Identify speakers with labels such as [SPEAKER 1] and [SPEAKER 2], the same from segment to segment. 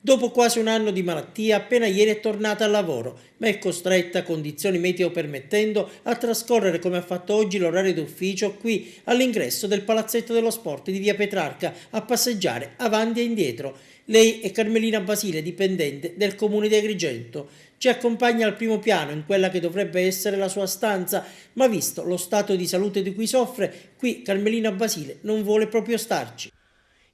[SPEAKER 1] Dopo quasi un anno di malattia, appena ieri è tornata al lavoro, ma è costretta, condizioni meteo permettendo, a trascorrere come ha fatto oggi l'orario d'ufficio qui all'ingresso del Palazzetto dello Sport di via Petrarca, a passeggiare avanti e indietro. Lei è Carmelina Basile, dipendente del comune di Agrigento. Ci accompagna al primo piano in quella che dovrebbe essere la sua stanza, ma visto lo stato di salute di cui soffre, qui Carmelina Basile non vuole proprio starci.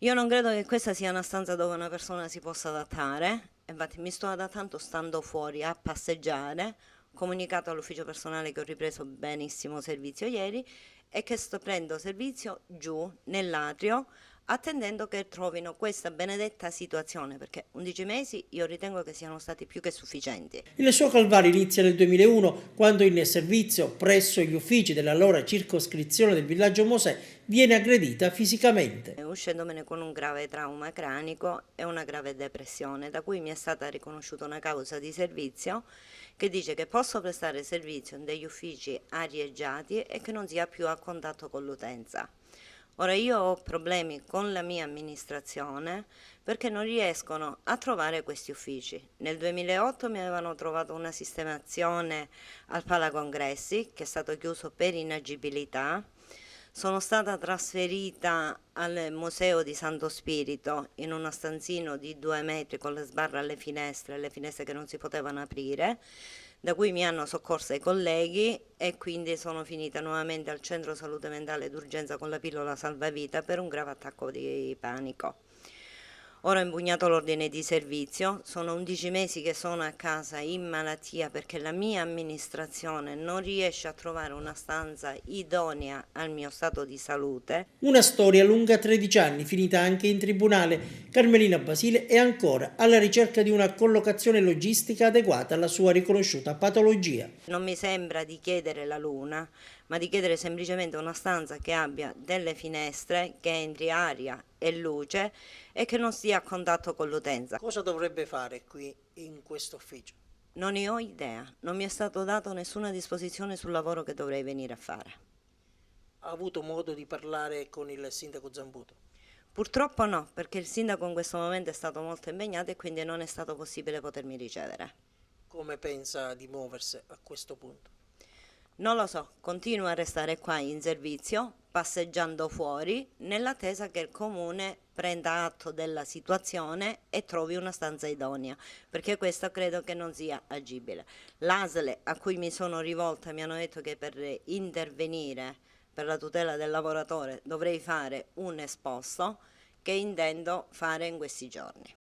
[SPEAKER 2] Io non credo che questa sia una stanza dove una persona si possa adattare, infatti mi sto adattando stando fuori a passeggiare, ho comunicato all'ufficio personale che ho ripreso benissimo servizio ieri e che sto prendendo servizio giù nell'atrio attendendo che trovino questa benedetta situazione perché 11 mesi io ritengo che siano stati più che sufficienti.
[SPEAKER 1] Il suo calvario inizia nel 2001, quando in servizio presso gli uffici dell'allora circoscrizione del villaggio Mosè viene aggredita fisicamente.
[SPEAKER 2] Uscendomene con un grave trauma cranico e una grave depressione, da cui mi è stata riconosciuta una causa di servizio che dice che posso prestare servizio in degli uffici arieggiati e che non sia più a contatto con l'utenza. Ora io ho problemi con la mia amministrazione perché non riescono a trovare questi uffici. Nel 2008 mi avevano trovato una sistemazione al Palacongressi che è stato chiuso per inagibilità. Sono stata trasferita al Museo di Santo Spirito in uno stanzino di 2 metri con le sbarre alle finestre, le finestre che non si potevano aprire, da cui mi hanno soccorsa i colleghi e quindi sono finita nuovamente al centro salute mentale d'urgenza con la pillola salvavita per un grave attacco di panico. Ora ho impugnato l'ordine di servizio, sono 11 mesi che sono a casa in malattia perché la mia amministrazione non riesce a trovare una stanza idonea al mio stato di salute.
[SPEAKER 1] Una storia lunga 13 anni, finita anche in tribunale. Carmelina Basile è ancora alla ricerca di una collocazione logistica adeguata alla sua riconosciuta patologia.
[SPEAKER 2] Non mi sembra di chiedere la luna, ma di chiedere semplicemente una stanza che abbia delle finestre, che entri aria e luce e che non stia a contatto con l'utenza.
[SPEAKER 1] Cosa dovrebbe fare qui in questo ufficio?
[SPEAKER 2] Non ne ho idea, non mi è stato dato nessuna disposizione sul lavoro che dovrei venire a fare.
[SPEAKER 1] Ha avuto modo di parlare con il sindaco Zambuto?
[SPEAKER 2] Purtroppo no, perché il sindaco in questo momento è stato molto impegnato e quindi non è stato possibile potermi ricevere.
[SPEAKER 1] Come pensa di muoversi a questo punto?
[SPEAKER 2] Non lo so, continuo a restare qua in servizio, passeggiando fuori, nell'attesa che il comune prenda atto della situazione e trovi una stanza idonea, perché questo credo che non sia agibile. L'ASL a cui mi sono rivolta mi hanno detto che per intervenire per la tutela del lavoratore dovrei fare un esposto che intendo fare in questi giorni.